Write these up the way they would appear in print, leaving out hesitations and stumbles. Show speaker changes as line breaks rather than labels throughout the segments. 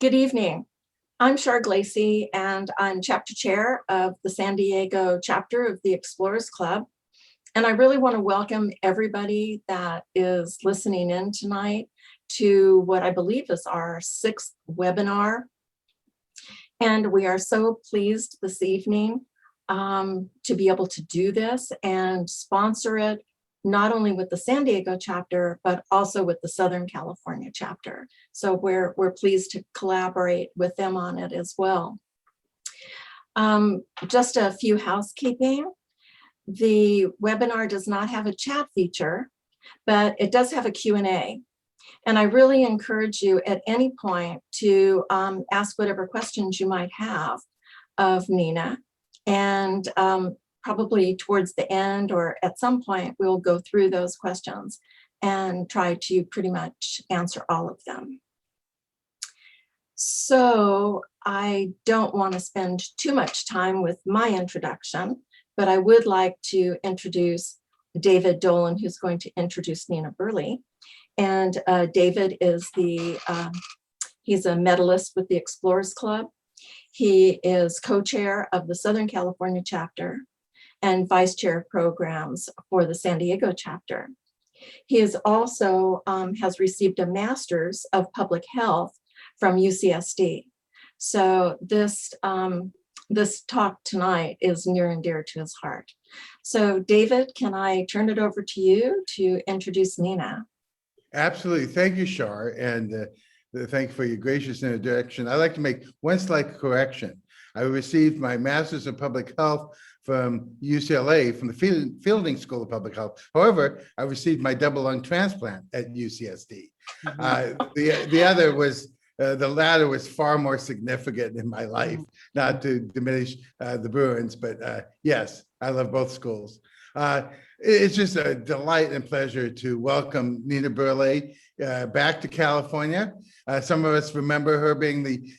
Good evening. I'm Char Glacy, and I'm chapter chair of the San Diego chapter of the Explorers Club. And I really want to welcome everybody that is listening in tonight to what I believe is our 6th webinar. And we are so pleased this evening to be able to do this and sponsor it, not only with the San Diego chapter, but also with the Southern California chapter. So we're pleased to collaborate with them on it as well. Just a few housekeeping. The webinar does not have a chat feature, but it does have a Q&A. And I really encourage you at any point to ask whatever questions you might have of Nina. And probably towards the end or at some point, we'll go through those questions and try to pretty much answer all of them. So I don't want to spend too much time with my introduction, but I would like to introduce David Dolan, who's going to introduce Nina Burleigh. And David is he's a medalist with the Explorers Club. He is co-chair of the Southern California chapter and vice chair of programs for the San Diego chapter. He is also has received a master's of public health from UCSD. So this talk tonight is near and dear to his heart. So David, can I turn it over to you to introduce Nina?
Absolutely. Thank you, Char, and thank you for your gracious introduction. I'd like to make one slight correction. I received my master's in public health from UCLA, from the Fielding School of Public Health. However, I received my double lung transplant at UCSD. The other was, the latter was far more significant in my life, not to diminish the Bruins, but yes, I love both schools. It's just a delight and pleasure to welcome Nina Burleigh back to California. Some of us remember her being the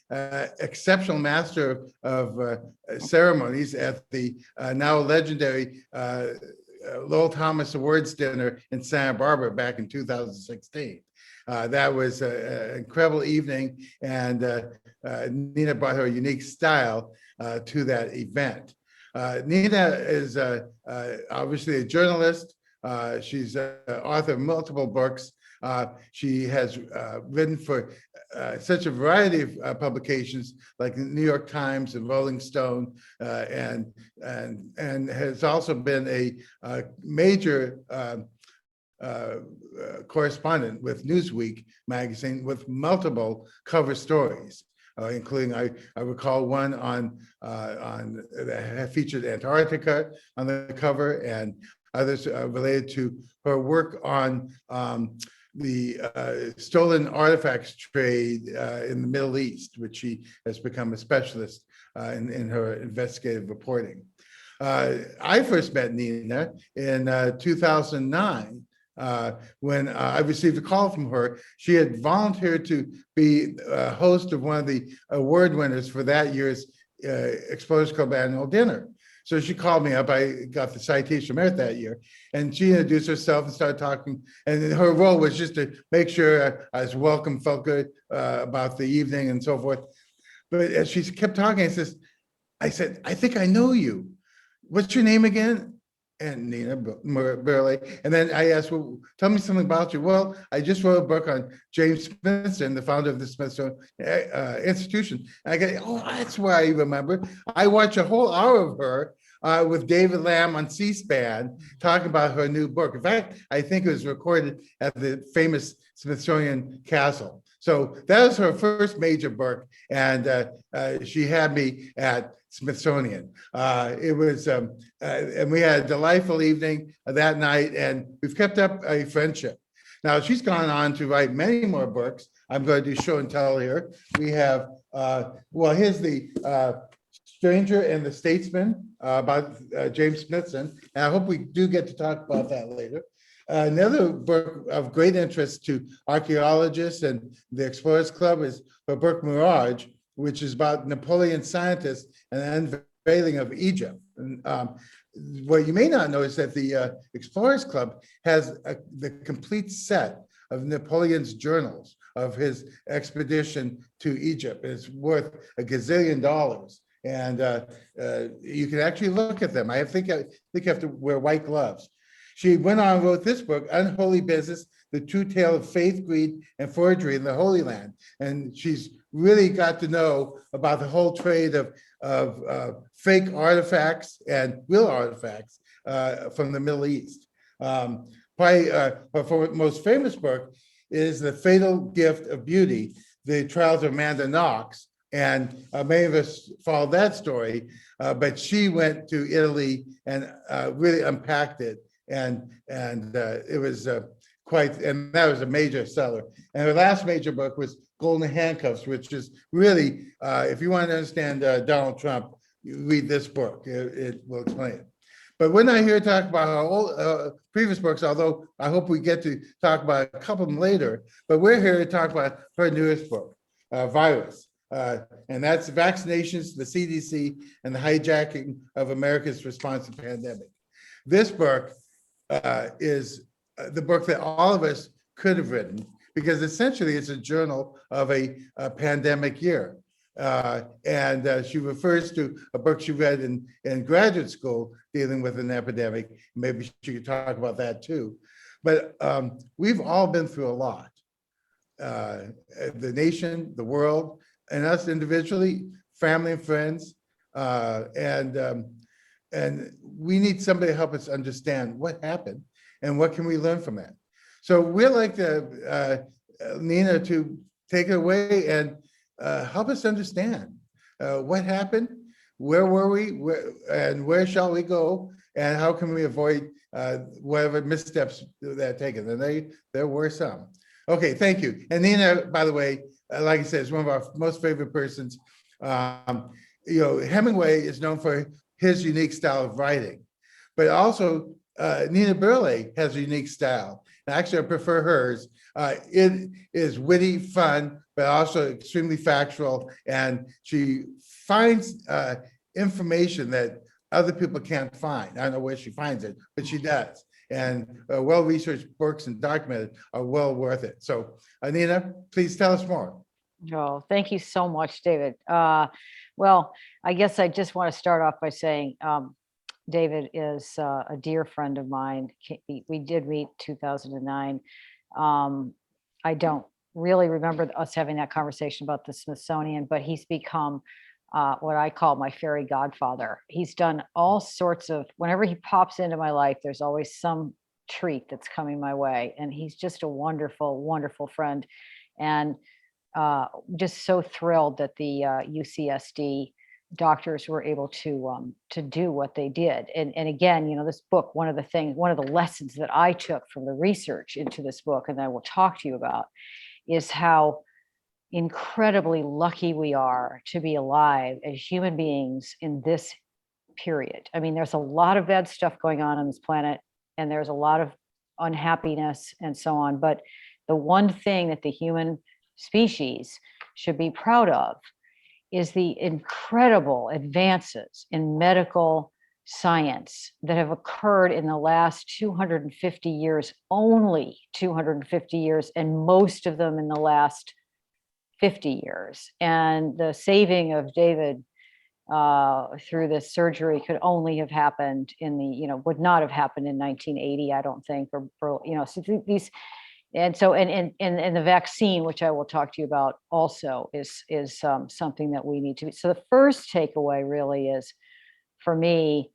exceptional master of ceremonies at the now legendary Lowell Thomas Awards dinner in Santa Barbara back in 2016. That was an incredible evening, and Nina brought her unique style to that event. Nina is obviously a journalist. She's author of multiple books. She has written for such a variety of publications like the New York Times and Rolling Stone, and has also been a major correspondent with Newsweek magazine with multiple cover stories. Including, I recall one on that featured Antarctica on the cover, and others related to her work on the stolen artifacts trade in the Middle East, which she has become a specialist in her investigative reporting. I first met Nina in 2009. When I received a call from her. She had volunteered to be a host of one of the award winners for that year's Explorers Club annual dinner. So she called me up. I got the citation merit that year, and she introduced herself and started talking. And her role was just to make sure I was welcome, felt good about the evening and so forth. But as she kept talking, I said, I think I know you. What's your name again? And Nina Burleigh. And then I asked, well, tell me something about you. Well, I just wrote a book on James Smithson, the founder of the Smithsonian Institution. And I go, oh, that's why I remember. I watched a whole hour of her with David Lamb on C-SPAN talking about her new book. In fact, I think it was recorded at the famous Smithsonian Castle. So that was her first major book, and she had me at Smithsonian. It was, and we had a delightful evening that night, and we've kept up a friendship. Now, she's gone on to write many more books. I'm going to do show and tell here. We have, well, here's the Stranger and the Statesman about James Smithson, and I hope we do get to talk about that later. Another book of great interest to archaeologists and the Explorers Club is her book Mirage, which is about Napoleon scientists and the unveiling of Egypt. And, what you may not know is that the Explorers Club has the complete set of Napoleon's journals, of his expedition to Egypt. It's worth a gazillion dollars. And you can actually look at them. I think you have to wear white gloves. She went on and wrote this book, Unholy Business, The True Tale of Faith, Greed, and Forgery in the Holy Land. And she's really got to know about the whole trade of fake artifacts and real artifacts from the Middle East. Probably her most famous book is The Fatal Gift of Beauty, The Trials of Amanda Knox. And many of us followed that story, but she went to Italy and really unpacked it. And it was quite, and that was a major seller. And her last major book was Golden Handcuffs, which is really, if you want to understand Donald Trump, you read this book. It will explain it. But we're not here to talk about our old, previous books, although I hope we get to talk about a couple of them later. But we're here to talk about her newest book, Virus. And that's Vaccinations, the CDC, and the Hijacking of America's Response to the Pandemic. This book is the book that all of us could have written, because essentially it's a journal of a pandemic year. And she refers to a book she read in graduate school dealing with an epidemic. Maybe she could talk about that too. But we've all been through a lot. The nation, the world, and us individually, family and friends. And we need somebody to help us understand what happened and what can we learn from that. So we'd like to, Nina, to take it away and help us understand what happened, where were we, where shall we go, and how can we avoid whatever missteps that are taken. And there were some. Okay, thank you. And Nina, by the way, like I said, is one of our most favorite persons. Hemingway is known for his unique style of writing, but also Nina Burleigh has a unique style. And actually, I prefer hers. It is witty, fun, but also extremely factual. And she finds information that other people can't find. I don't know where she finds it, but she does. And well-researched books and documented are well worth it. So Nina, please tell us more.
Oh, thank you so much, David. Well, I guess I just want to start off by saying David is a dear friend of mine. We did meet 2009. I don't really remember us having that conversation about the Smithsonian, but he's become what I call my fairy godfather. He's done all sorts of, whenever he pops into my life, there's always some treat that's coming my way. And he's just a wonderful, wonderful friend. And just so thrilled that the UCSD doctors were able to do what they did. And again, this book, one of the lessons that I took from the research into this book, and I will talk to you about, is how incredibly lucky we are to be alive as human beings in this period. I mean, there's a lot of bad stuff going on this planet, and there's a lot of unhappiness and so on. But the one thing that the human species should be proud of is the incredible advances in medical science that have occurred in the last 250 years, only 250 years, and most of them in the last 50 years. And the saving of David through this surgery could only have happened would not have happened in 1980, I don't think, so these. And so, and the vaccine, which I will talk to you about also, is something that we need to. So the first takeaway really is, for me,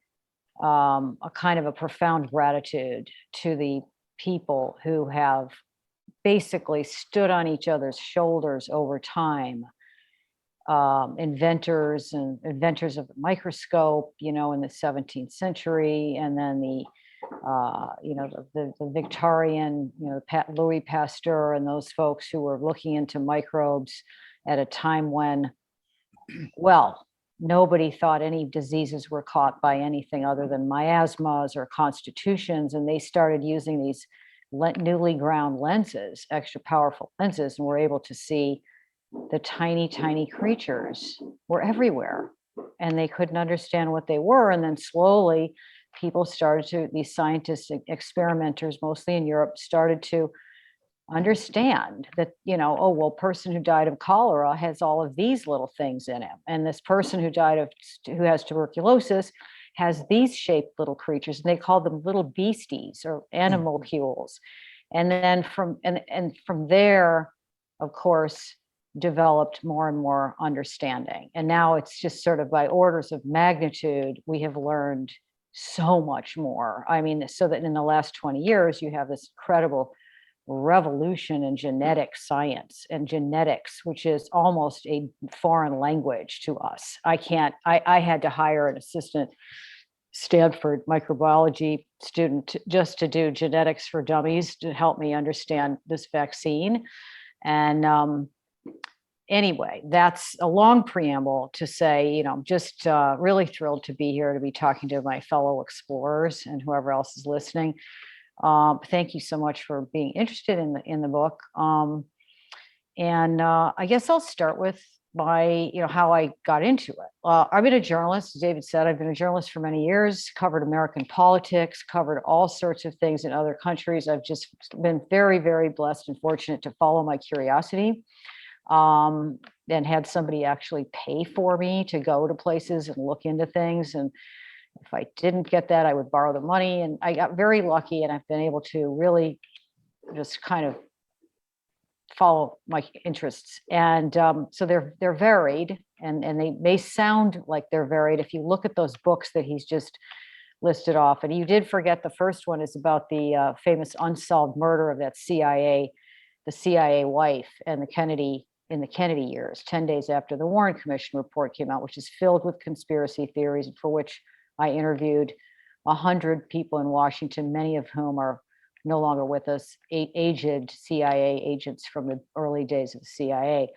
a kind of a profound gratitude to the people who have basically stood on each other's shoulders over time. Inventors of the microscope, in the 17th century, and then the Victorian, Louis Pasteur and those folks who were looking into microbes at a time when, well, nobody thought any diseases were caught by anything other than miasmas or constitutions. And they started using these newly ground lenses, extra powerful lenses, and were able to see the tiny, tiny creatures were everywhere. And they couldn't understand what they were. And then slowly, these scientists, experimenters, mostly in Europe, started to understand that, oh, well, person who died of cholera has all of these little things in him. And this person who has tuberculosis has these shaped little creatures, and they call them little beasties or animalcules. And then from there, of course, developed more and more understanding. And now it's just sort of by orders of magnitude, we have learned so much more. I mean, so that in the last 20 years, you have this incredible revolution in genetic science and genetics, which is almost a foreign language to us. I had to hire an assistant Stanford microbiology student just to do genetics for dummies to help me understand this vaccine. And anyway, that's a long preamble to say, just really thrilled to be here, to be talking to my fellow explorers and whoever else is listening. Thank you so much for being interested in the book. And I guess I'll start with how I got into it. I've been a journalist, as David said. I've been a journalist for many years, covered American politics, covered all sorts of things in other countries. I've just been very, very blessed and fortunate to follow my curiosity, and had somebody actually pay for me to go to places and look into things. And if I didn't get that, I would borrow the money. And I got very lucky, and I've been able to really just kind of follow my interests. And so they're varied, and they may sound like they're varied if you look at those books that he's just listed off. And you did forget the first one is about the famous unsolved murder of the CIA wife and in the Kennedy years, 10 days after the Warren Commission report came out, which is filled with conspiracy theories, and for which I interviewed 100 people in Washington, many of whom are no longer with us, aged CIA agents from the early days of the CIA.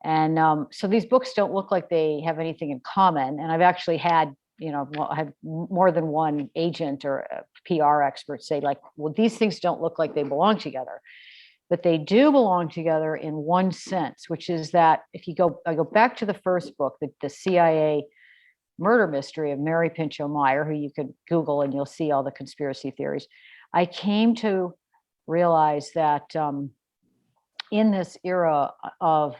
And so these books don't look like they have anything in common. And I've actually had, I had more than one agent or a PR expert say, like, well, these things don't look like they belong together. But they do belong together in one sense, which is that if I go back to the first book, the CIA murder mystery of Mary Pinchot Meyer, who you could Google and you'll see all the conspiracy theories. I came to realize that in this era of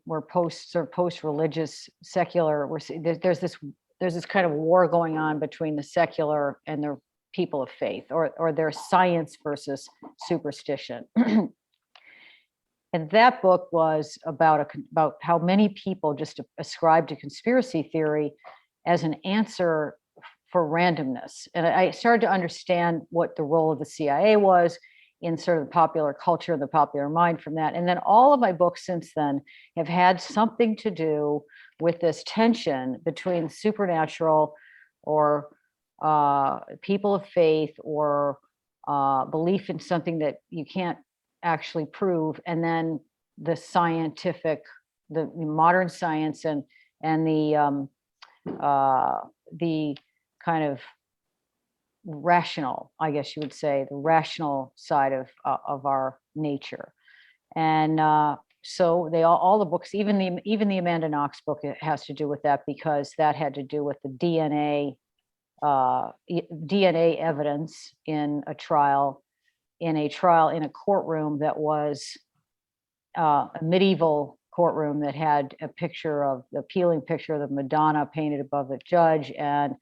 we're post-religious secular, there's this kind of war going on between the secular and the people of faith, or there's science versus superstition. And that book was about how many people just ascribe to conspiracy theory as an answer for randomness. And I started to understand what the role of the CIA was in sort of the popular culture and the popular mind from that. And then all of my books since then have had something to do with this tension between supernatural or people of faith or belief in something that you can't actually prove, and then the modern science and the kind of rational, I guess you would say, the rational side of our nature. And so all the books, even the Amanda Knox book, it has to do with that, because that had to do with the DNA evidence in a courtroom that was a medieval courtroom that had a peeling picture of the Madonna painted above the judge, and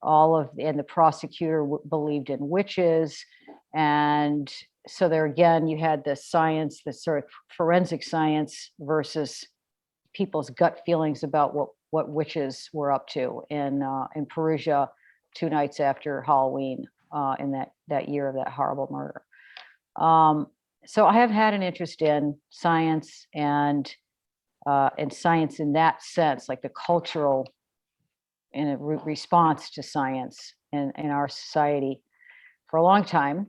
the prosecutor believed in witches. And so there again, you had the science, the sort of forensic science versus people's gut feelings about what witches were up to in Perugia 2 nights after Halloween in that year of that horrible murder. So I have had an interest in science and science in that sense, like the cultural in a response to science in our society for a long time.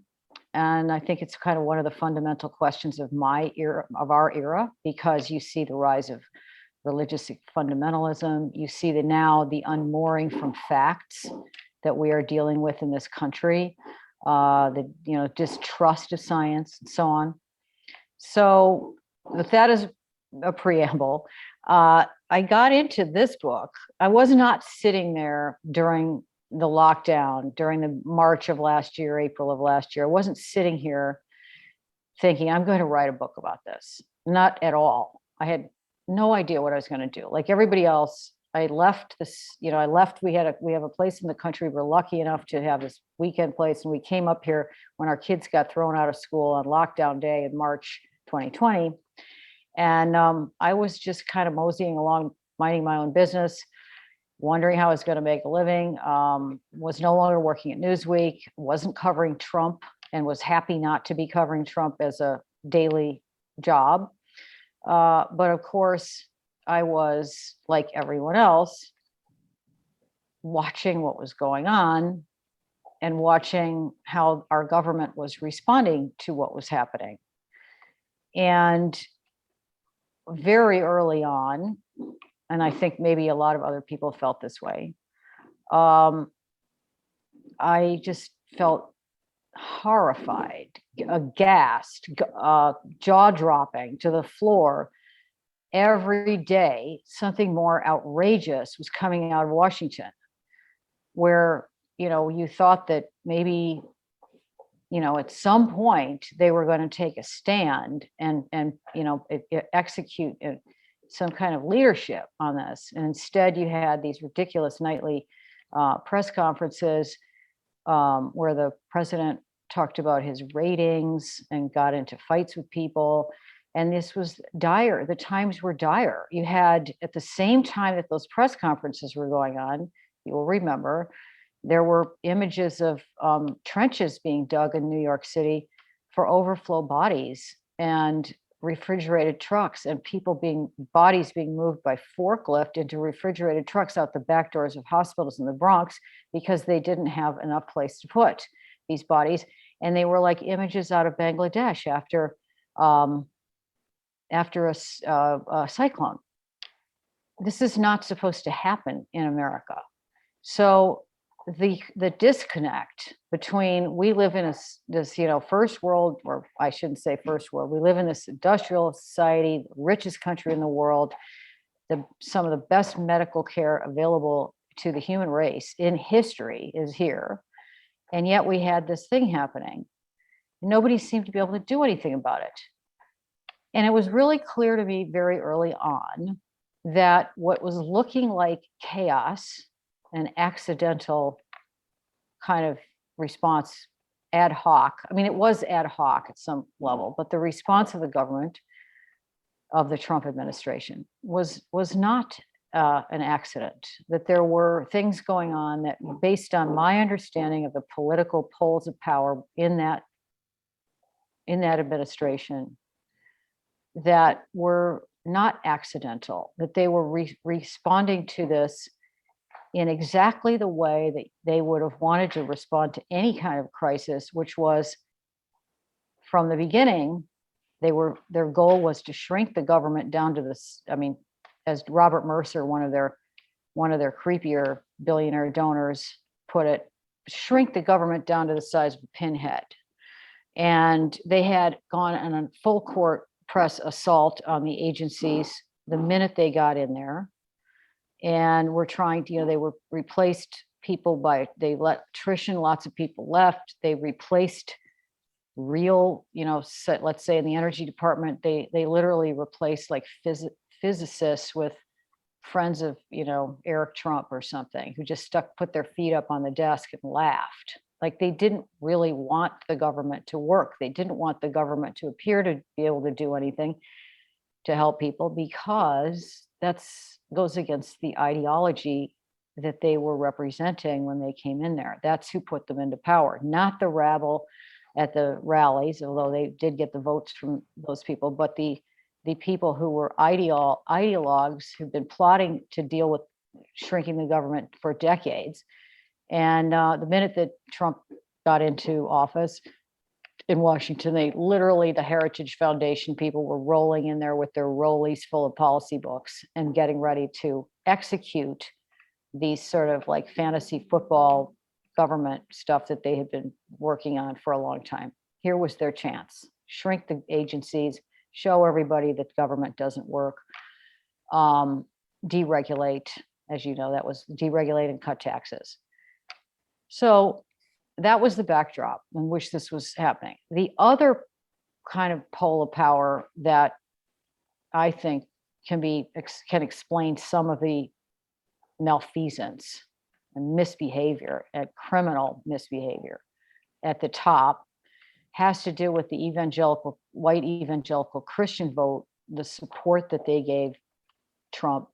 And I think it's kind of one of the fundamental questions of our era, because you see the rise of religious fundamentalism. You see the unmooring from facts that we are dealing with in this country, the distrust of science and so on. So with that as a preamble, I got into this book. I was not sitting there during the lockdown, during the March of last year, April of last year. I wasn't sitting here thinking I'm going to write a book about this. Not at all. I had no idea what I was going to do. Like everybody else, I left this, I left, we have a place in the country. We're lucky enough to have this weekend place. And we came up here when our kids got thrown out of school on lockdown day in March 2020. And I was just kind of moseying along, minding my own business, wondering how I was going to make a living, was no longer working at Newsweek, wasn't covering Trump, and was happy not to be covering Trump as a daily job. But of course, I was, like everyone else, watching what was going on and watching how our government was responding to what was happening. And very early on, and I think maybe a lot of other people felt this way, I just felt horrified, aghast, jaw-dropping to the floor. Every day, something more outrageous was coming out of Washington, where, you thought that maybe, at some point they were going to take a stand and execute some kind of leadership on this. And instead you had these ridiculous nightly press conferences where the president talked about his ratings and got into fights with people. And this was dire. The times were dire. You had, at the same time that those press conferences were going on, you will remember, there were images of trenches being dug in New York City for overflow bodies and refrigerated trucks, and bodies being moved by forklift into refrigerated trucks out the back doors of hospitals in the Bronx because they didn't have enough place to put these bodies. And they were like images out of Bangladesh after a cyclone. This is not supposed to happen in America. So the disconnect between, we live in this first world, or I shouldn't say first world, we live in this industrial society, the richest country in the world, some of the best medical care available to the human race in history is here. And yet we had this thing happening. Nobody seemed to be able to do anything about it. And it was really clear to me very early on that what was looking like chaos, an accidental kind of response, ad hoc. I mean, it was ad hoc at some level, but the response of the government, of the Trump administration, was not an accident. That there were things going on that, based on my understanding of the political poles of power in that administration, that were not accidental, that they were responding to this in exactly the way that they would have wanted to respond to any kind of crisis, which was, from the beginning, their goal was to shrink the government down to this. I mean, as Robert Mercer, one of their creepier billionaire donors, put it, shrink the government down to the size of a pinhead. And they had gone on a full court press assault on the agencies the minute they got in there. And we're trying to, they were replaced people they let attrition, lots of people left. They replaced real, let's say in the energy department, they literally replaced like physicists with friends of, Eric Trump or something, who just put their feet up on the desk and laughed. Like, they didn't really want the government to work. They didn't want the government to appear to be able to do anything to help people, because goes against the ideology that they were representing when they came in there. That's who put them into power, not the rabble at the rallies, although they did get the votes from those people, but the people who were ideologues who've been plotting to deal with shrinking the government for decades. And the minute that Trump got into office in Washington, the Heritage Foundation people were rolling in there with their rollies full of policy books and getting ready to execute these sort of like fantasy football government stuff that they had been working on for a long time. Here was their chance. Shrink the agencies, show everybody that government doesn't work, deregulate, as you know, that was deregulate and cut taxes. So that was the backdrop in which this was happening. The other kind of pole of power that I think can explain some of the malfeasance and misbehavior and criminal misbehavior at the top has to do with the white evangelical Christian vote, the support that they gave Trump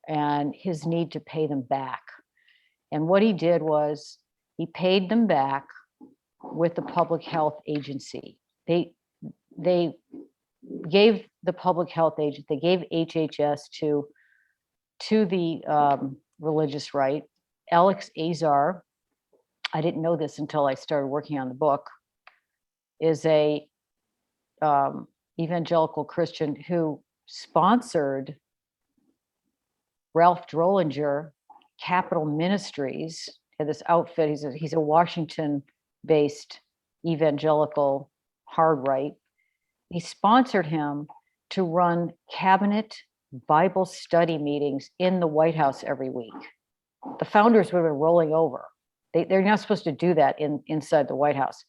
and his need to pay them back. And what he did was he paid them back with the public health agency. They gave the public health agent, they gave HHS to the religious right. Alex Azar, I didn't know this until I started working on the book, is a evangelical Christian who sponsored Ralph Drollinger, Capital Ministries, and this outfit. He's a Washington-based evangelical hard right. He sponsored him to run cabinet Bible study meetings in the White House every week. The founders would have been rolling over. They're not supposed to do that inside the White House.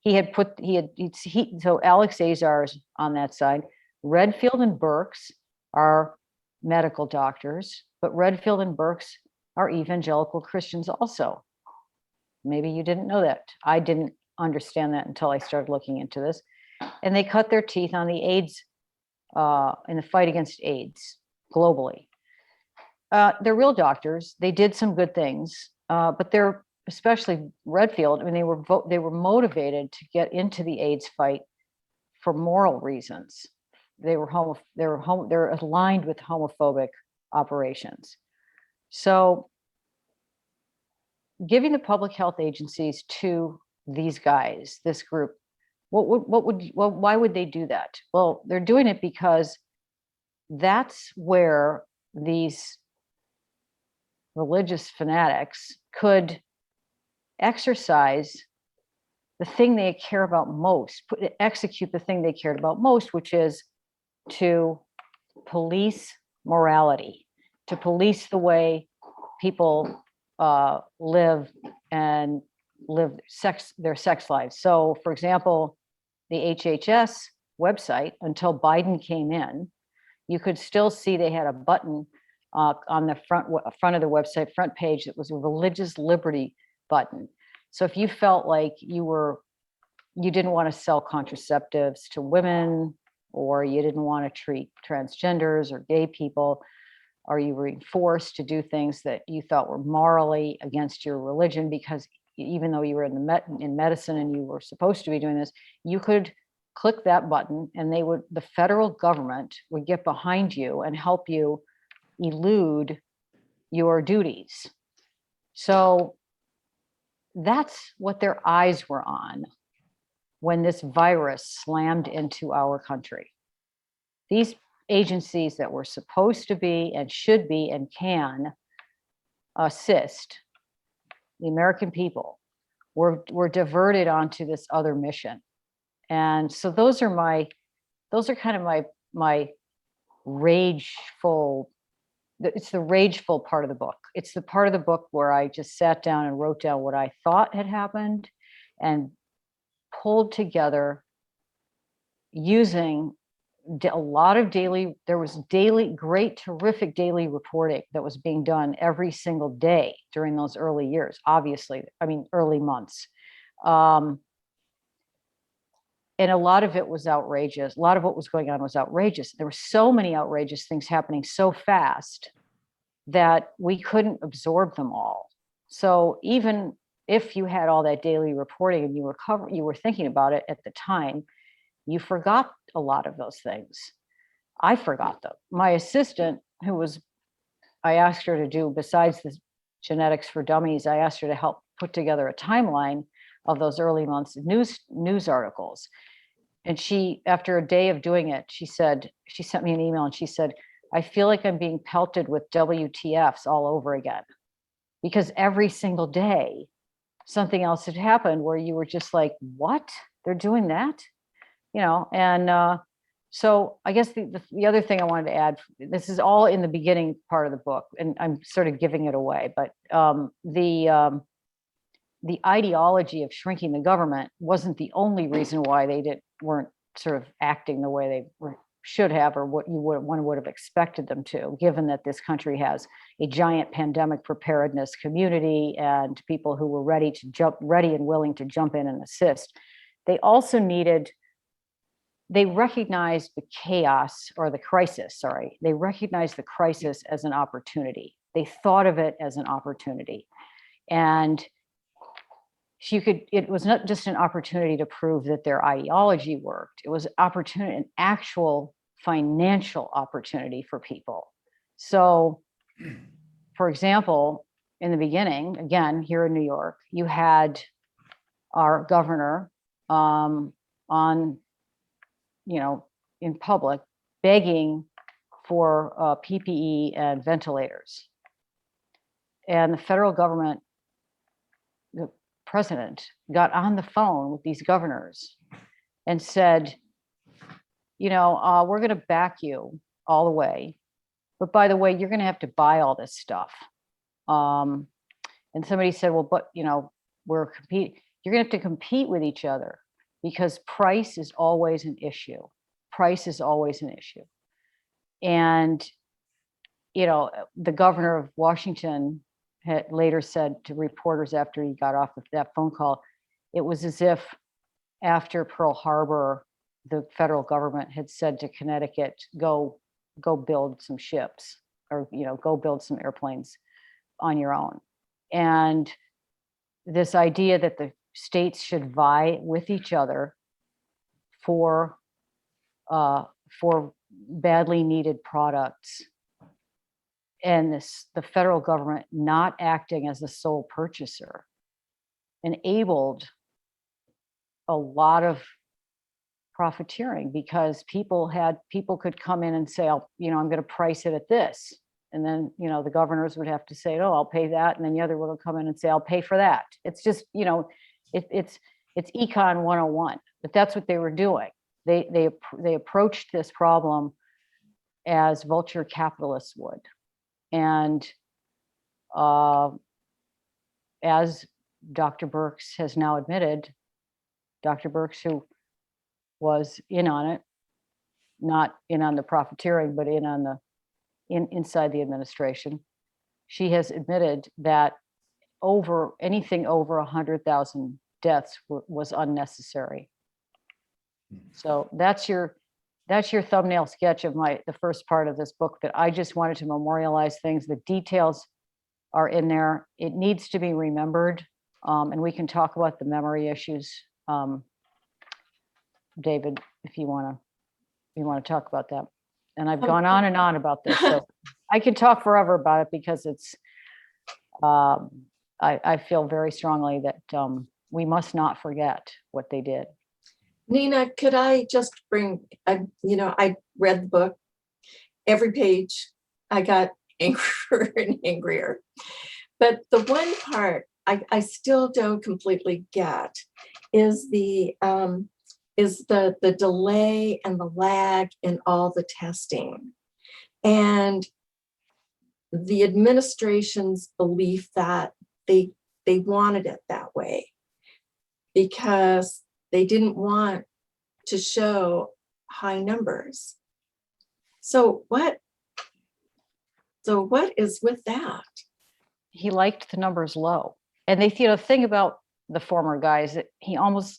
So Alex Azar is on that side. Redfield and Burks are medical doctors, but Redfield and Burks are evangelical Christians also. Maybe you didn't know that. I didn't understand that until I started looking into this. And they cut their teeth on the AIDS, in the fight against AIDS globally. They're real doctors. They did some good things, but they're, especially Redfield, I mean, they were motivated to get into the AIDS fight for moral reasons. They're aligned with homophobic operations. So giving the public health agencies to these guys, this group, why would they do that? Well, they're doing it because that's where these religious fanatics could exercise the thing they care about most, execute the thing they cared about most, which is to police morality, to police the way people live their sex lives. So, for example, the HHS website, until Biden came in, you could still see they had a button on the front of the website, front page, that was a religious liberty button. So if you felt like you didn't want to sell contraceptives to women, or you didn't want to treat transgenders or gay people, or you were forced to do things that you thought were morally against your religion, because even though you were in medicine and you were supposed to be doing this, you could click that button and the federal government would get behind you and help you elude your duties. So that's what their eyes were on when this virus slammed into our country. These agencies that were supposed to be and should be and can assist the American people were diverted onto this other mission. And so those are kind of my rageful, it's the rageful part of the book. It's the part of the book where I just sat down and wrote down what I thought had happened and pulled together using a lot of there was terrific daily reporting that was being done every single day during those early years, early months. And a lot of it was outrageous. A lot of what was going on was outrageous. There were so many outrageous things happening so fast that we couldn't absorb them all. So even if you had all that daily reporting and you were thinking about it at the time, you forgot a lot of those things. I forgot them. My assistant, I asked her to do, besides the Genetics for Dummies, I asked her to help put together a timeline of those early months of news articles. And she, after a day of doing it, she sent me an email and she said, I feel like I'm being pelted with WTFs all over again. Because every single day, something else had happened where you were just like, what? They're doing that? And so I guess the other thing I wanted to add, this is all in the beginning part of the book, and I'm sort of giving it away, but the ideology of shrinking the government wasn't the only reason why they weren't sort of acting the way they should have, or what one would have expected them to, given that this country has a giant pandemic preparedness community and people who were ready and willing to jump in and assist. They also they recognized the chaos, or the crisis, sorry. They recognized the crisis as an opportunity. They thought of it as an opportunity. And it was not just an opportunity to prove that their ideology worked. It was an actual financial opportunity for people. So, for example, in the beginning, again, here in New York, you had our governor on, in public, begging for PPE and ventilators. And the federal government, the president, got on the phone with these governors and said, we're going to back you all the way. But by the way, you're going to have to buy all this stuff. And somebody said, well, but, you're going to have to compete with each other, because price is always an issue. Price is always an issue. And, the governor of Washington had later said to reporters after he got off of that phone call, it was as if after Pearl Harbor, the federal government had said to Connecticut, go build some ships, or, go build some airplanes on your own. And this idea that the states should vie with each other for badly needed products, and the federal government not acting as the sole purchaser, enabled a lot of profiteering, because people could come in and say, I'm going to price it at this. And then, the governors would have to say, oh, I'll pay that. And then the other one will come in and say, I'll pay for that. It's just, it's econ 101, but that's what they were doing. They approached this problem as vulture capitalists would. And as Dr. Birx has now admitted, Dr. Birx, who was in on it, not in on the profiteering, but inside the administration, she has admitted that anything over 100,000 deaths was unnecessary. So that's your thumbnail sketch of the first part of this book, that I just wanted to memorialize things. The details are in there. It needs to be remembered, and we can talk about the memory issues. David, if you want to talk about that. And I've gone on and on about this, so I can talk forever about it, because it's, I feel very strongly that we must not forget what they did.
Nina, could I just I read the book, every page, I got angrier and angrier. But the one part I still don't completely get is the delay and the lag in all the testing, and the administration's belief that they wanted it that way because they didn't want to show high numbers. So what is with that?
He liked the numbers low. And the thing about the former guy is that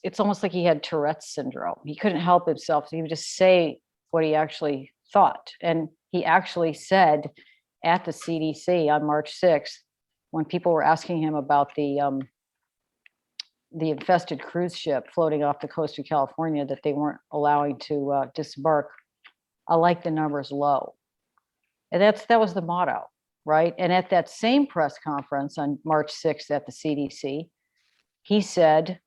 it's almost like he had Tourette's syndrome. He couldn't help himself. So he would just say what he actually thought. And he actually said at the CDC on March 6th, when people were asking him about the infested cruise ship floating off the coast of California that they weren't allowing to disembark, I like the numbers low. And that was the motto, right? And at that same press conference on March 6th at the CDC, he said,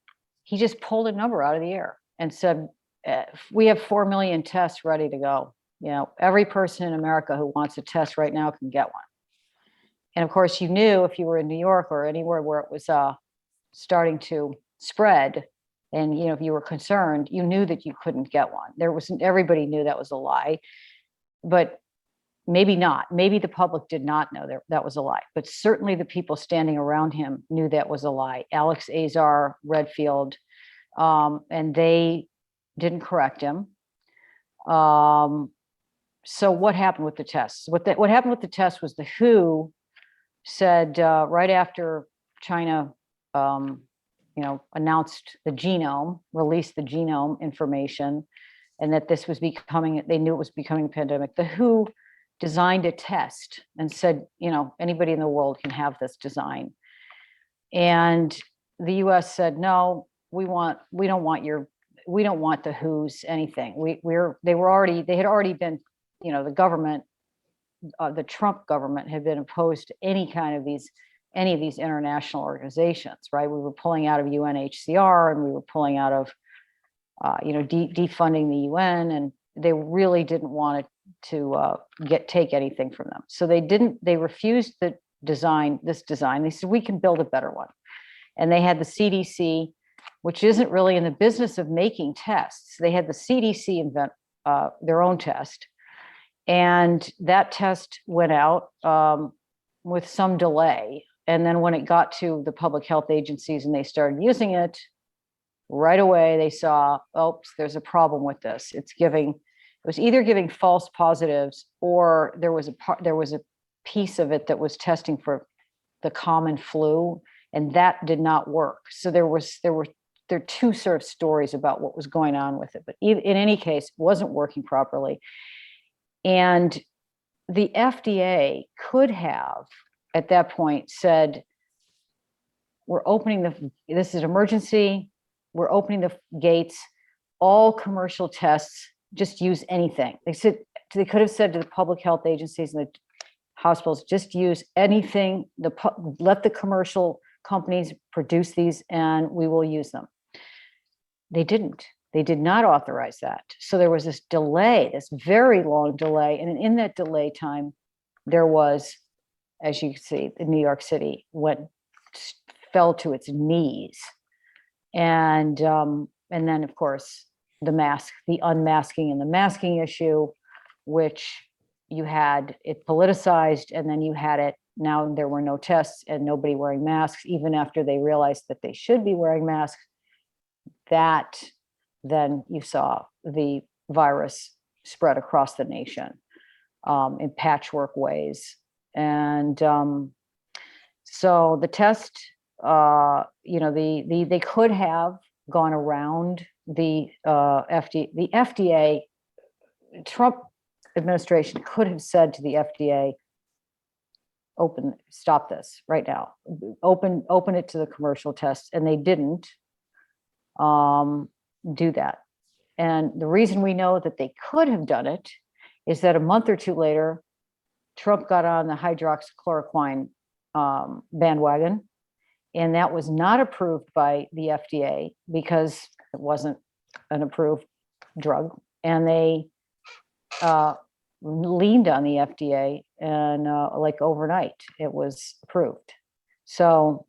he just pulled a number out of the air and said, we have 4 million tests ready to go. Every person in America who wants a test right now can get one. And of course, you knew if you were in New York or anywhere where it was starting to spread, and if you were concerned, you knew that you couldn't get one. Everybody knew that was a lie, but maybe not. Maybe the public did not know that was a lie, but certainly the people standing around him knew that was a lie. Alex Azar, Redfield, and they didn't correct him. So what happened with the tests? What happened with the test was the WHO said right after China, announced the genome, released the genome information, and that this was becoming, they knew it was becoming a pandemic. The WHO designed a test and said, anybody in the world can have this design. And the US said, no, we don't want the WHO's anything. They had already been, the government, the Trump government had been opposed to any of these international organizations, right? We were pulling out of UNHCR, and we were pulling out of, defunding the UN, and they really didn't want to take anything from them. So they refused this design. They said, we can build a better one. And they had the CDC, which isn't really in the business of making tests. They had the CDC invent their own test. And that test went out with some delay. And then when it got to the public health agencies and they started using it, right away they saw, oops, there's a problem with this. It was either giving false positives, or there was a piece of it that was testing for the common flu, and that did not work. So there are two sort of stories about what was going on with it. But in any case, it wasn't working properly. And the FDA could have, at that point, said, this is emergency, we're opening the gates, all commercial tests, just use anything. They could have said to the public health agencies and the hospitals, just use anything, let the commercial companies produce these and we will use them. They didn't. They did not authorize that. So there was this delay, this very long delay. And in that delay time, there was, as you can see, New York City fell to its knees. And then, of course, the unmasking and the masking issue, which you had it politicized, and then you had it, now there were no tests and nobody wearing masks, even after they realized that they should be wearing masks. That then you saw the virus spread across the nation in patchwork ways. And so the test, they could have gone around the FDA. The FDA, Trump administration could have said to the FDA, stop this right now, open it to the commercial tests, and they didn't do that. And the reason we know that they could have done it is that a month or two later, Trump got on the hydroxychloroquine bandwagon, and that was not approved by the FDA because it wasn't an approved drug. And they leaned on the FDA, and overnight it was approved. So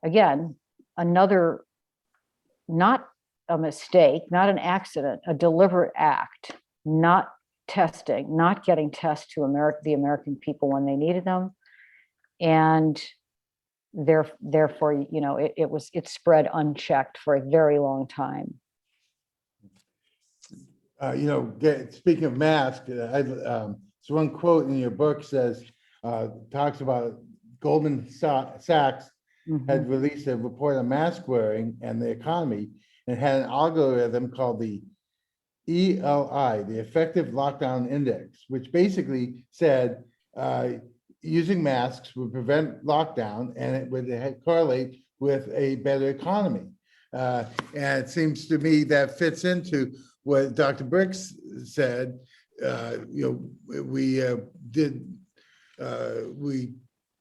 again, another, not a mistake, not an accident, a deliberate act, not testing, not getting tests to the American people when they needed them. And therefore, it spread unchecked for a very long time.
Speaking of masks, so one quote in your book talks about Goldman Sachs had released a report on mask wearing and the economy, and had an algorithm called the ELI, the Effective Lockdown Index, which basically said using masks would prevent lockdown, and it would correlate with a better economy. And it seems to me that fits into what Dr. Birx said. We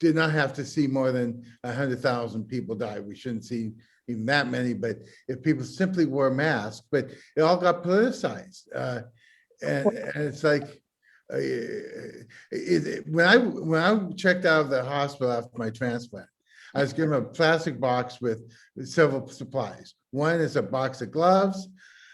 did not have to see more than 100,000 people die. We shouldn't see even that many, but if people simply wore masks, but it all got politicized. And it's like, when I checked out of the hospital after my transplant, I was given a plastic box with several supplies. One is a box of gloves,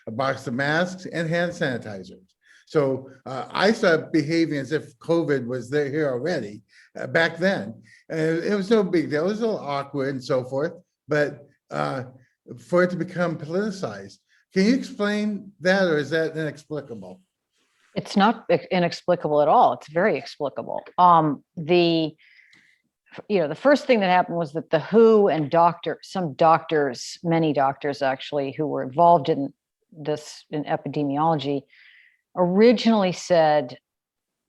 a box of masks, and hand sanitizers. So I started behaving as if COVID was here already back then. And it was no big deal. It was a little awkward and so forth, but for it to become politicized. Can you explain that, or is that inexplicable?
It's not inexplicable at all. It's very explicable. The first thing that happened was that the WHO and some doctors, many doctors actually, who were involved in this in epidemiology, originally said,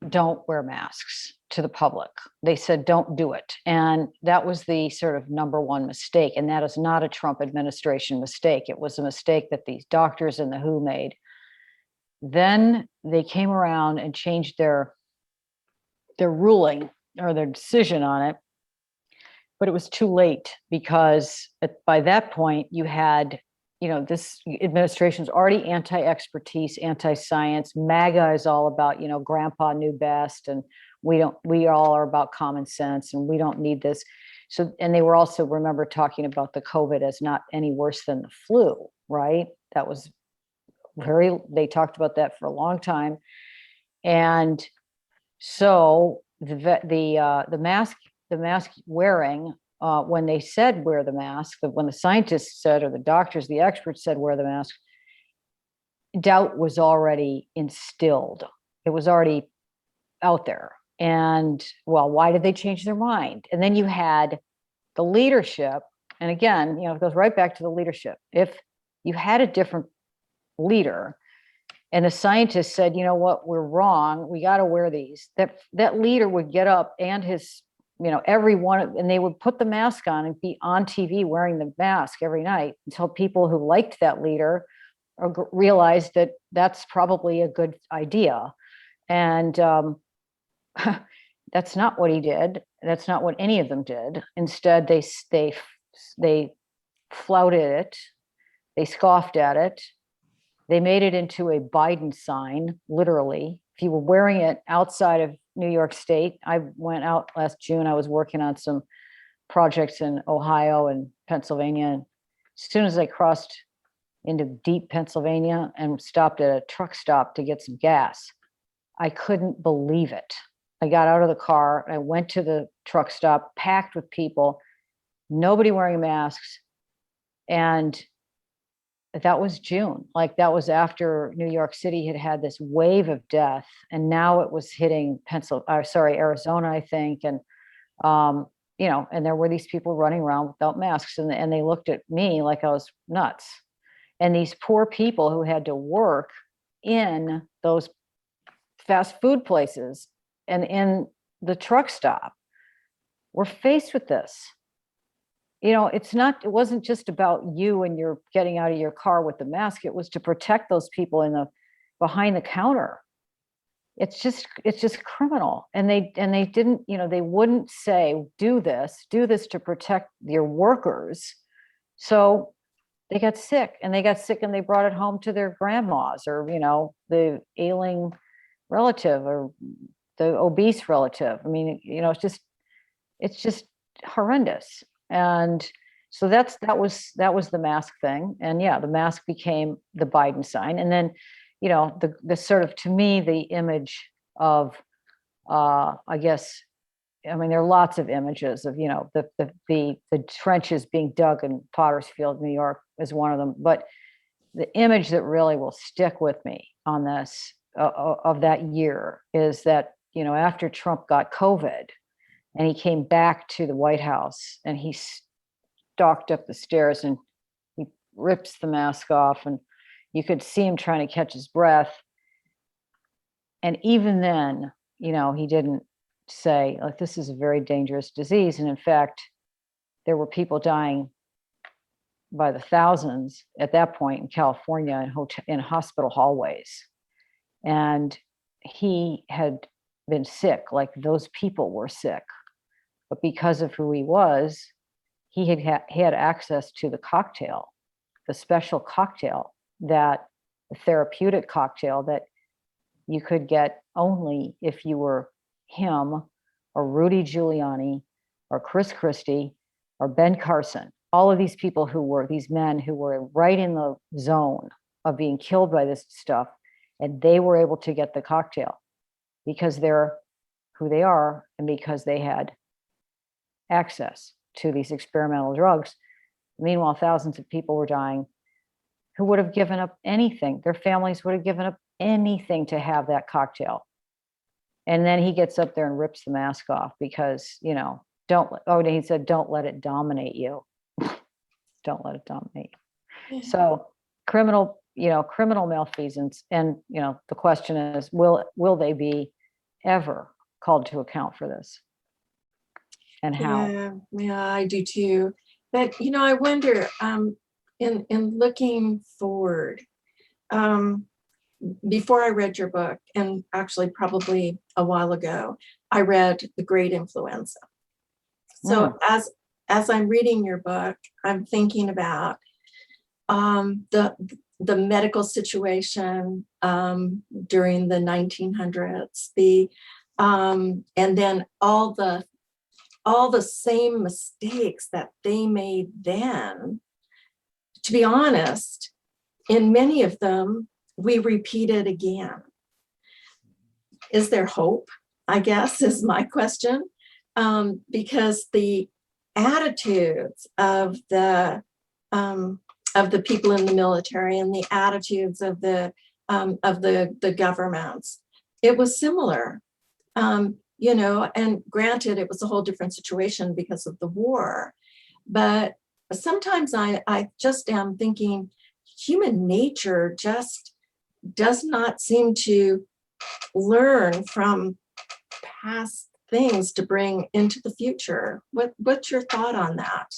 don't wear masks to the public. They said, don't do it. And that was the sort of number one mistake. And that is not a Trump administration mistake. It was a mistake that these doctors and the WHO made. Then they came around and changed their ruling or their decision on it. But it was too late, because by that point you had, this administration's already anti-expertise, anti-science. MAGA is all about, grandpa knew best, and we all are about common sense, and we don't need this. So, and they were also, remember, talking about the COVID as not any worse than the flu, right? That was they talked about that for a long time. And so the mask wearing, when they said wear the mask, when the scientists said, or the doctors, the experts said wear the mask, doubt was already instilled. It was already out there. And well, why did they change their mind? And then you had the leadership. And again, it goes right back to the leadership. If you had a different leader and the scientists said, you know what, we're wrong, we got to wear these, that leader would get up and his, everyone, and they would put the mask on and be on TV wearing the mask every night until people who liked that leader realized that that's probably a good idea. And that's not what he did. That's not what any of them did. Instead, they flouted it. They scoffed at it. They made it into a Biden sign, literally. If you were wearing it outside of New York State, I went out last June. I was working on some projects in Ohio and Pennsylvania. And as soon as I crossed into deep Pennsylvania and stopped at a truck stop to get some gas, I couldn't believe it. I got out of the car, I went to the truck stop, packed with people, nobody wearing masks. And that was June. Like, that was after New York City had had this wave of death, and now it was hitting Arizona, I think. And, and there were these people running around without masks, and they looked at me like I was nuts. And these poor people who had to work in those fast food places and in the truck stop were faced with this. It wasn't just about you and you're getting out of your car with the mask. It was to protect those people behind the counter. It's just criminal. And they didn't, they wouldn't say, do this to protect your workers. So they got sick, and they brought it home to their grandmas, or, the ailing relative, or the obese relative. I mean, it's just horrendous. And so that was the mask thing. And yeah, the mask became the Biden sign. And then, the sort of, to me, the image of, I guess, I mean, there are lots of images of, the trenches being dug in Pottersfield, New York is one of them. But the image that really will stick with me on this, of that year, is that, after Trump got COVID, and he came back to the White House, and he stalked up the stairs, and he rips the mask off, and you could see him trying to catch his breath. And even then, he didn't say, like, this is a very dangerous disease. And in fact, there were people dying by the thousands at that point in California in hospital hallways. And he had been sick, like those people were sick. But because of who he was, he had access to the cocktail, the special cocktail, the therapeutic cocktail that you could get only if you were him, or Rudy Giuliani, or Chris Christie, or Ben Carson. All of these people these men who were right in the zone of being killed by this stuff, and they were able to get the cocktail because they're who they are, and because they had access to these experimental drugs. Meanwhile, thousands of people were dying who would have given up anything. Their families would have given up anything to have that cocktail. And then he gets up there and rips the mask off because, he said, don't let it dominate you. Don't let it dominate you. So criminal malfeasance. And, the question is, will they be ever called to account for this? And how?
Yeah, I do too. But, I wonder, in looking forward, before I read your book, and actually probably a while ago, I read The Great Influenza. So as I'm reading your book, I'm thinking about the medical situation during the 1900s, and then all the same mistakes that they made then. To be honest, in many of them, we repeated again. Is there hope? I guess is my question, because the attitudes of the people in the military and the attitudes of the governments, it was similar. And granted, it was a whole different situation because of the war, but sometimes I just am thinking human nature just does not seem to learn from past things to bring into the future. What's your thought on that?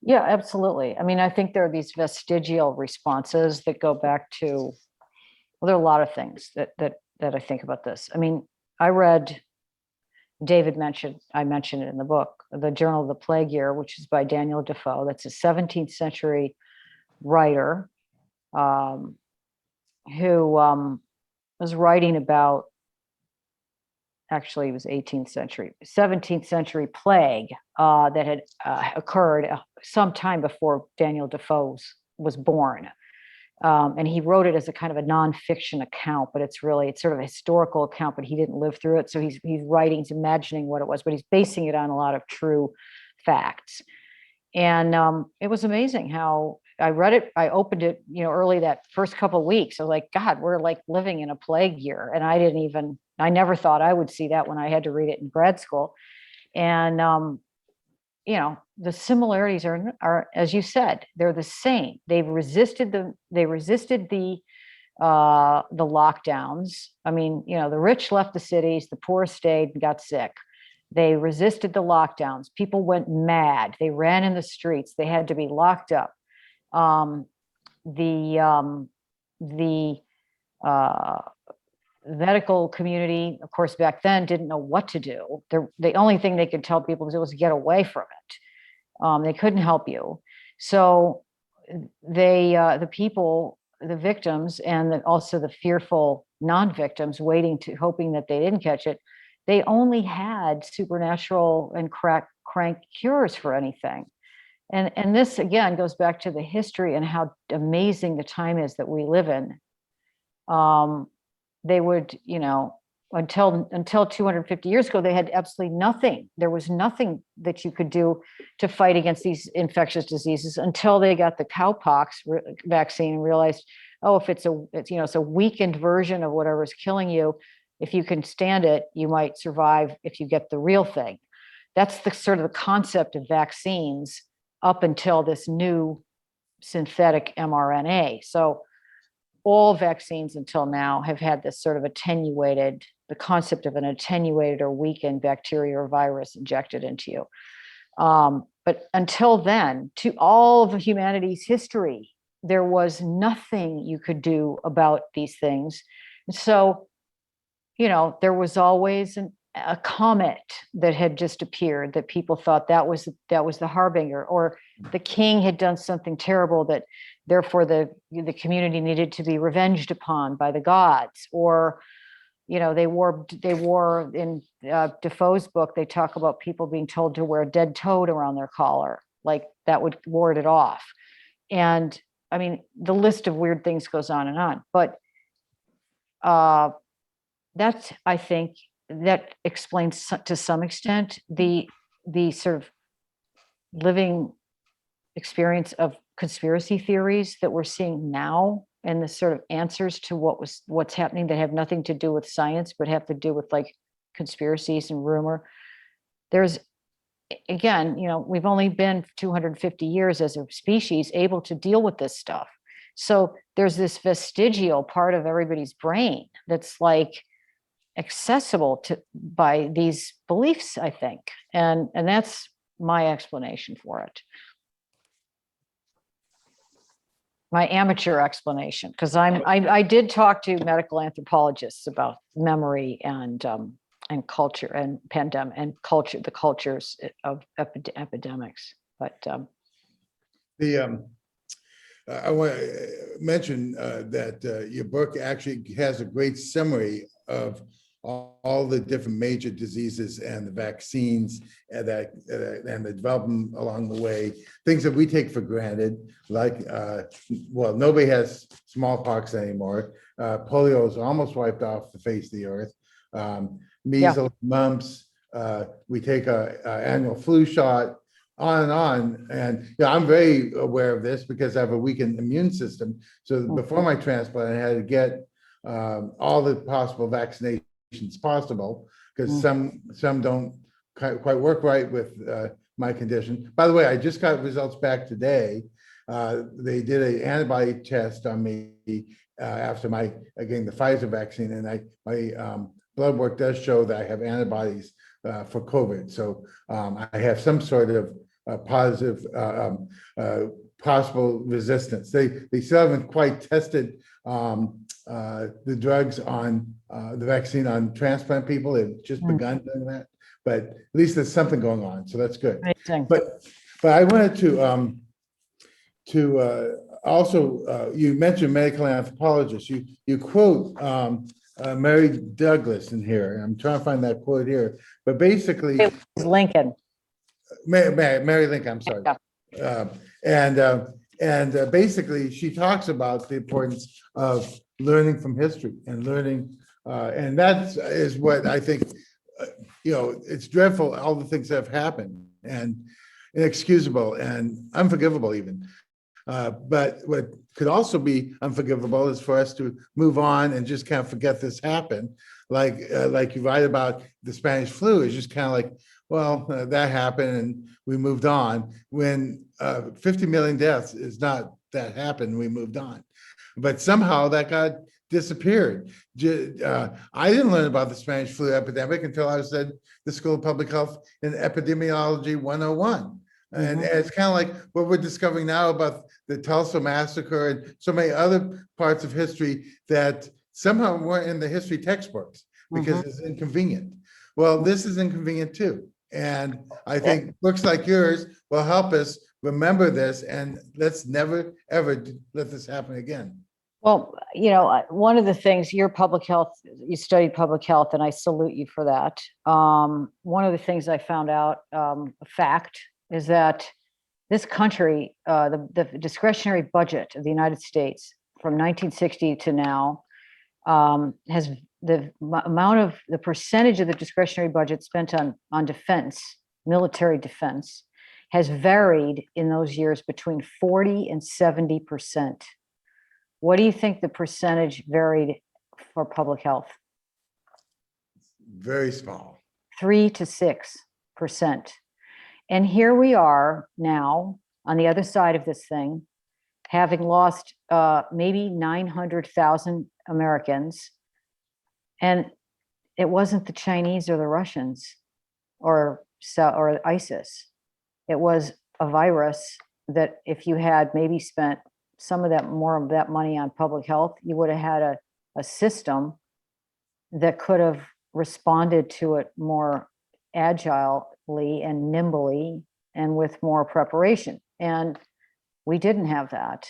Yeah, absolutely. I mean, I think there are these vestigial responses that go back to, well, there are a lot of things that I think about this. I mean, I read, I mentioned it in the book, The Journal of the Plague Year, which is by Daniel Defoe. That's a 17th century writer who was writing about, actually it was 17th century plague that had occurred sometime before Daniel Defoe was born. And he wrote it as a kind of a nonfiction account, but it's sort of a historical account, but he didn't live through it. So he's writing, he's imagining what it was, but he's basing it on a lot of true facts. And it was amazing how I read it. I opened it, early that first couple of weeks. I was like, God, we're like living in a plague year. And I never thought I would see that when I had to read it in grad school. And, the similarities are, as you said, they're the same. They resisted the lockdowns. I mean, the rich left the cities, the poor stayed and got sick. They resisted the lockdowns. People went mad. They ran in the streets. They had to be locked up. The medical community, of course, back then didn't know what to do. The only thing they could tell people was to get away from it. They couldn't help you. So the people, the victims, and also the fearful non-victims hoping that they didn't catch it, they only had supernatural and crank cures for anything. And this, again, goes back to the history and how amazing the time is that we live in. They would, until 250 years ago, they had absolutely nothing. There was nothing that you could do to fight against these infectious diseases until they got the cowpox vaccine and realized, oh, if it's a weakened version of whatever's killing you, if you can stand it, you might survive if you get the real thing. That's the sort of the concept of vaccines up until this new synthetic mRNA. So all vaccines until now have had this sort of the concept of an attenuated or weakened bacteria or virus injected into you. But until then, to all of humanity's history, there was nothing you could do about these things. And so, there was always a comet that had just appeared that people thought that was the harbinger, or the king had done something terrible that therefore the community needed to be revenged upon by the gods, or they wore in Defoe's book, they talk about people being told to wear a dead toad around their collar, like that would ward it off. And I mean, the list of weird things goes on, but that's, I think, that explains to some extent the sort of living experience of conspiracy theories that we're seeing now and the sort of answers to what's happening that have nothing to do with science, but have to do with like conspiracies and rumor. There's, again, we've only been 250 years as a species able to deal with this stuff. So there's this vestigial part of everybody's brain that's like accessible to by these beliefs, I think. And that's my explanation for it. My amateur explanation, because I did talk to medical anthropologists about memory and culture and pandemic and culture, the cultures of epidemics. But
I want to mention that your book actually has a great summary of all the different major diseases and the vaccines and the development along the way, things that we take for granted, like, well, nobody has smallpox anymore. Polio is almost wiped off the face of the earth. Measles, mumps, we take a annual flu shot, on and on. And I'm very aware of this because I have a weakened immune system. So before my transplant, I had to get all the possible vaccinations possible, because some don't quite work right with my condition. By the way, I just got results back today. They did an antibody test on me after getting the Pfizer vaccine, and my blood work does show that I have antibodies for COVID. So I have some sort of positive possible resistance. They still haven't quite tested the drugs on the vaccine on transplant people. They've just begun doing that, but at least there's something going on, so that's good. But I wanted to also, you mentioned medical anthropologists. You quote Mary Douglas in here. I'm trying to find that quote here, but basically,
Lincoln.
Mary Lincoln. I'm sorry. And basically, she talks about the importance of learning from history and learning, and that is what I think. It's dreadful, all the things that have happened, and inexcusable and unforgivable even. But what could also be unforgivable is for us to move on and just kind of forget this happened. Like you write about the Spanish flu, is just kind of like, well, that happened and we moved on. When 50 million deaths is not that happened, we moved on. But somehow that got disappeared. I didn't learn about the Spanish flu epidemic until I was at the School of Public Health in Epidemiology 101. And it's kind of like what we're discovering now about the Tulsa massacre and so many other parts of history that somehow weren't in the history textbooks because it's inconvenient. Well, this is inconvenient too. And I think books like yours will help us remember this, and let's never, ever let this happen again.
Well, one of the things, you're public health, you studied public health, and I salute you for that. One of the things I found out, a fact, is that this country, the discretionary budget of the United States from 1960 to now has the percentage of the discretionary budget spent on defense, military defense, has varied in those years between 40 and 70%. What do you think the percentage varied for public health?
Very small.
3 to 6%. And here we are now on the other side of this thing, having lost maybe 900,000 Americans. And it wasn't the Chinese or the Russians or ISIS. It was a virus that if you had maybe spent more of that money on public health, you would have had a system that could have responded to it more agilely and nimbly and with more preparation. And we didn't have that.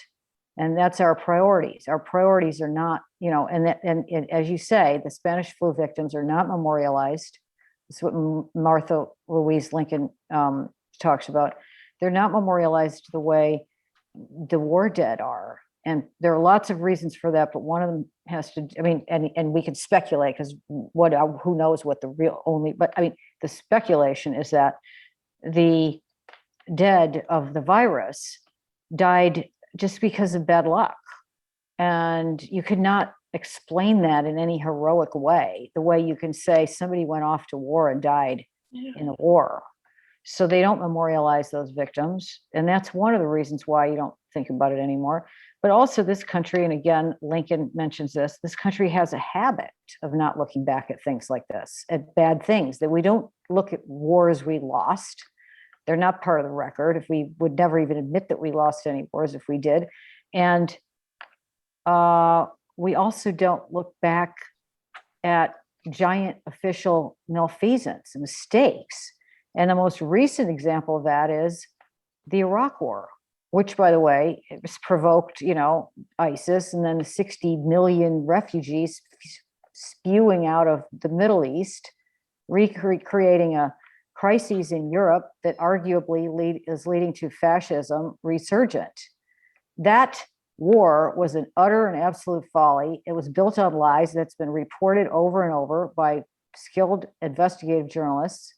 And that's our priorities. Our priorities are not, and as you say, the Spanish flu victims are not memorialized. That's what Martha Louise Lincoln talks about. They're not memorialized the way the war dead are. And there are lots of reasons for that, but one of them has to, and we can speculate because who knows what the real the speculation is that the dead of the virus died just because of bad luck. And you could not explain that in any heroic way, the way you can say somebody went off to war and died in the war. So they don't memorialize those victims. And that's one of the reasons why you don't think about it anymore. But also this country, and again, Lincoln mentions this country has a habit of not looking back at things like this, at bad things, that we don't look at wars we lost. They're not part of the record. If we would never even admit that we lost any wars if we did. And we also don't look back at giant official malfeasance and mistakes. And the most recent example of that is the Iraq War, which, by the way, it was provoked, ISIS, and then the 60 million refugees spewing out of the Middle East, recreating a crisis in Europe that arguably is leading to fascism resurgent. That war was an utter and absolute folly. It was built on lies that's been reported over and over by skilled investigative journalists.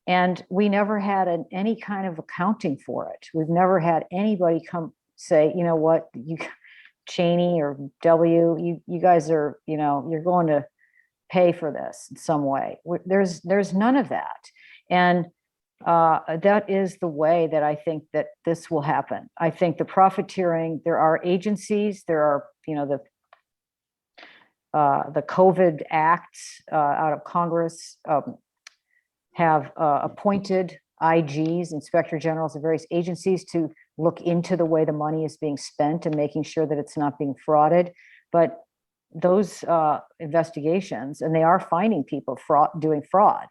And we never had any kind of accounting for it. We've never had anybody come say, you know what, you Cheney or W, you guys are, you're going to pay for this in some way. There's none of that. And that is the way that I think that this will happen. I think the profiteering, there are agencies, there are, the COVID acts out of Congress have appointed IGs, inspector generals of various agencies to look into the way the money is being spent and making sure that it's not being frauded. But those investigations, and they are finding people doing fraud.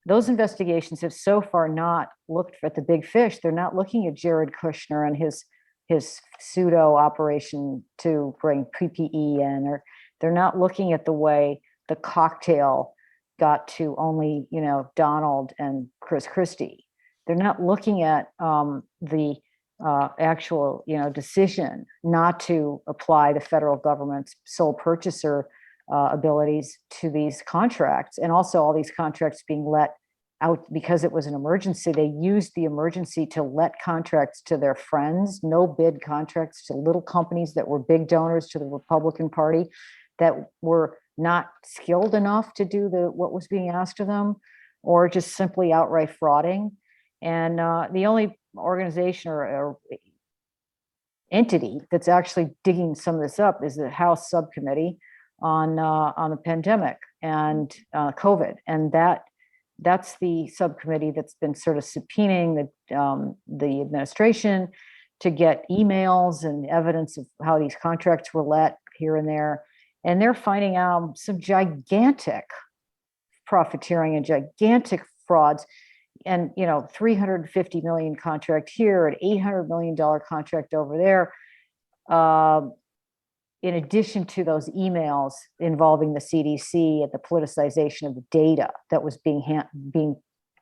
Those investigations have so far not looked at the big fish. They're not looking at Jared Kushner and his pseudo operation to bring PPE in, or they're not looking at the way the cocktail got to only, Donald and Chris Christie. They're not looking at the actual, decision not to apply the federal government's sole purchaser abilities to these contracts, and also all these contracts being let out because it was an emergency. They used the emergency to let contracts to their friends, no bid contracts to little companies that were big donors to the Republican Party that were not skilled enough to do what was being asked of them, or just simply outright frauding. And the only organization or entity that's actually digging some of this up is the House subcommittee on the pandemic and COVID, and that's the subcommittee that's been sort of subpoenaing the administration to get emails and evidence of how these contracts were let here and there. And they're finding out some gigantic profiteering and gigantic frauds. And, 350 million contract here, an $800 million contract over there. In addition to those emails involving the CDC and the politicization of the data that was being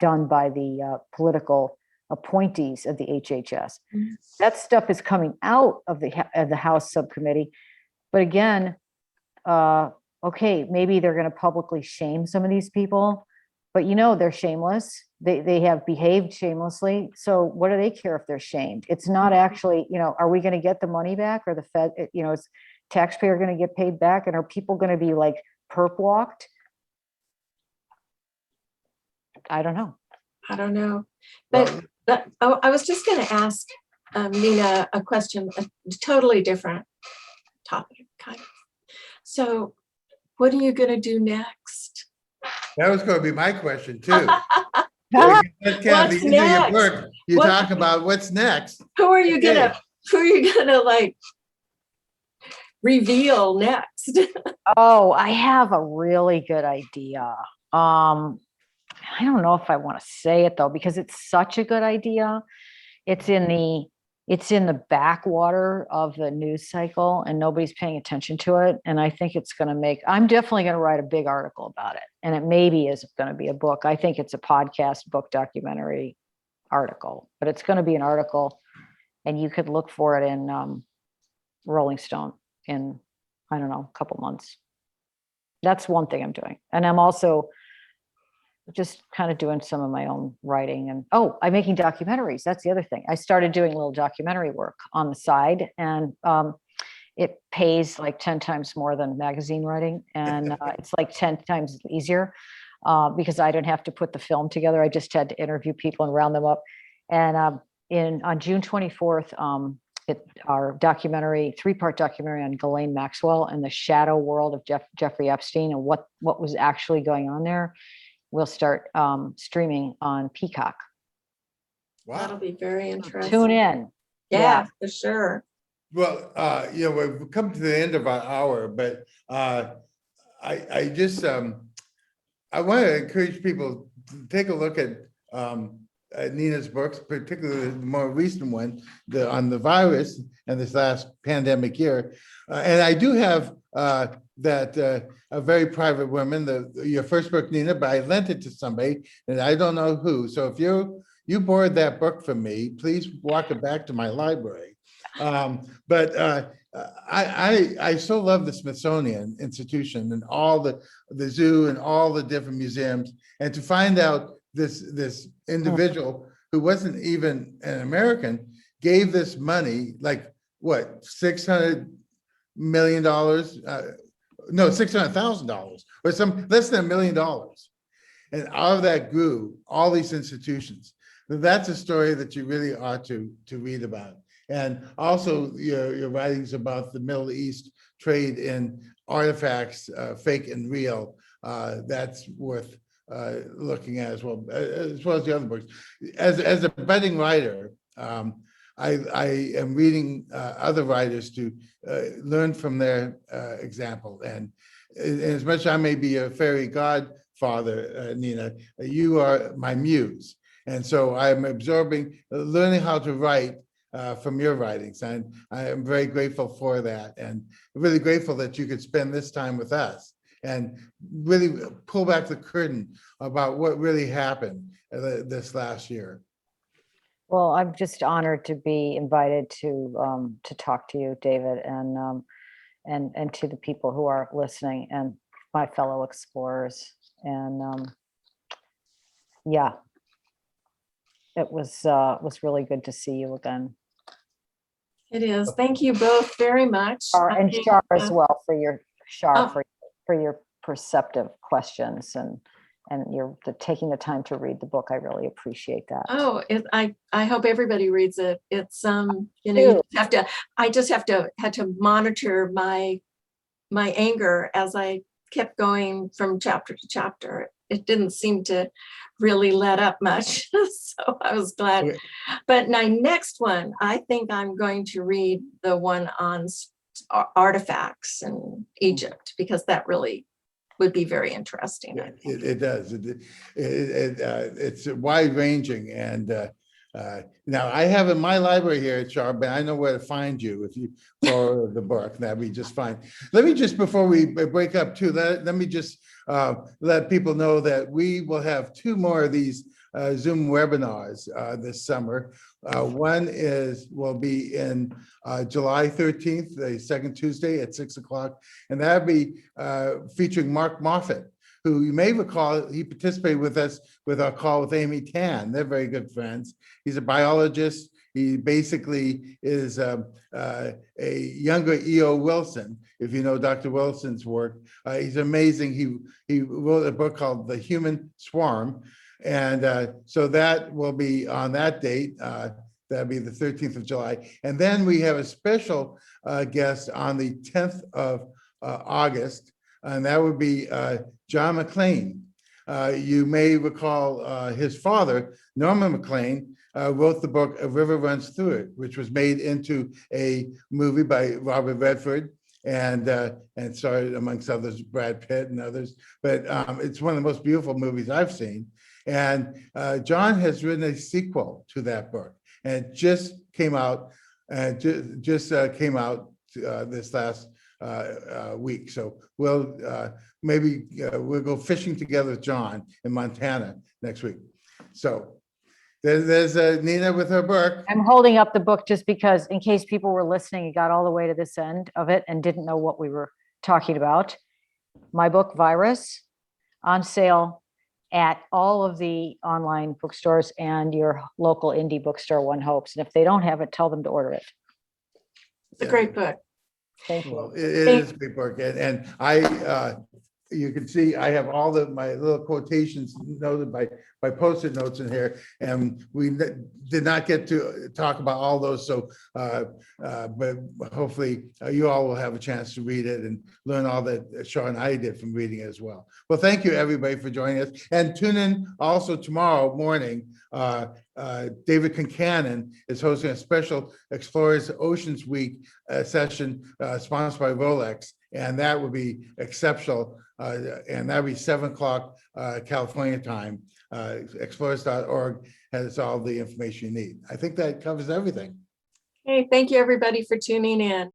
done by the political appointees of the HHS. Mm-hmm. That stuff is coming out of the House subcommittee. But again, okay, maybe they're going to publicly shame some of these people, but they're shameless. They have behaved shamelessly. So what do they care if they're shamed? It's not actually, are we going to get the money back, or the Fed, is taxpayer going to get paid back? And are people going to be like perp walked? I don't know.
But I was just going to ask Nina a question, a totally different topic, kind of. So what are you going to do next?
That was going to be my question too.
What's next?
You talk about what's next.
Who are you gonna like reveal next?
Oh, I have a really good idea. I don't know if I want to say it though, because it's such a good idea. It's in the backwater of the news cycle and nobody's paying attention to it. And I think I'm definitely going to write a big article about it. And it maybe is going to be a book. I think it's a podcast, book, documentary article, but it's going to be an article, and you could look for it in Rolling Stone in, I don't know, a couple months. That's one thing I'm doing. And I'm also just kind of doing some of my own writing. And I'm making documentaries. That's the other thing. I started doing a little documentary work on the side, and it pays like 10 times more than magazine writing. And it's like 10 times easier because I don't have to put the film together. I just had to interview people and round them up. And on June 24th, our documentary, 3-part documentary on Ghislaine Maxwell and the shadow world of Jeffrey Epstein and what was actually going on there, will start streaming on Peacock.
That'll be very interesting.
Tune in.
Yeah, for sure.
Well, we've come to the end of our hour, but I just I want to encourage people to take a look at Nina's books, particularly the more recent one, on the virus and this last pandemic year. And I do have a very private woman, your first book, Nina, but I lent it to somebody and I don't know who. So if you borrowed that book from me, please walk it back to my library. But I so love the Smithsonian Institution and all the zoo and all the different museums, and to find out this individual who wasn't even an American gave this money, like what, $600 million? No, $600,000 or some less than $1 million. And out of that grew all these institutions. That's a story that you really ought to read about. And also your writings about the Middle East trade in artifacts, fake and real, that's worth looking at as well as the other books. As a budding writer, I am reading other writers to learn from their example. And as much as I may be a fairy godfather, Nina, you are my muse. And so I'm absorbing, learning how to write from your writings. And I am very grateful for that, and really grateful that you could spend this time with us and really pull back the curtain about what really happened this last year.
Well, I'm just honored to be invited to talk to you, David, and to the people who are listening and my fellow explorers. And yeah, it was really good to see you again.
It is. Thank you both very much.
And Shar as well for your for your perceptive questions and your taking the time to read the book. I really appreciate that.
Oh, I hope everybody reads it. It's you just had to monitor my anger as I kept going from chapter to chapter. It didn't seem to really let up much, so I was glad.
Okay.
But my next one, I think I'm going to read the one on artifacts in Egypt, because that really would be very interesting.
Yeah, it does. It's wide ranging, and now I have in my library here at Sharp, and I know where to find you if you borrow the book. That'd be just fine. Let me just, before we break up too, let me just let people know that we will have 2 more of these Zoom webinars this summer. One will be in July 13th, the second Tuesday at 6 o'clock, and that'll be featuring Mark Moffat, who you may recall, he participated with us with our call with Amy Tan. They're very good friends. He's a biologist. He basically is a younger E.O. Wilson, if you know Dr. Wilson's work. He's amazing. He wrote a book called The Human Swarm. And so that will be on that date. That'll be the 13th of July. And then we have a special guest on the 10th of August, and that would be John McClane. You may recall his father, Norman McClane, wrote the book A River Runs Through It, which was made into a movie by Robert Redford and starred, amongst others, Brad Pitt and others. But it's one of the most beautiful movies I've seen. And John has written a sequel to that book, and it just came out. Came out this last week. So we'll we'll go fishing together with John in Montana next week. So there's Nina with her book.
I'm holding up the book just because, in case people were listening and got all the way to this end of it and didn't know what we were talking about. My book, Virus, on sale at all of the online bookstores and your local indie bookstore, One Hopes. And if they don't have it, tell them to order it.
It's a great book.
Thank
Well,
you.
it is a great book, and I, you can see I have all my little quotations noted by Post-it notes in here, and we did not get to talk about all those, so but hopefully you all will have a chance to read it and learn all that Sean and I did from reading it as well. Well, thank you everybody for joining us, and tune in also tomorrow morning. David Concannon is hosting a special Explorers Oceans Week session sponsored by Rolex, and that will be exceptional. And that'll be 7 o'clock California time. Explorers.org has all the information you need. I think that covers everything.
Hey, thank you everybody for tuning in.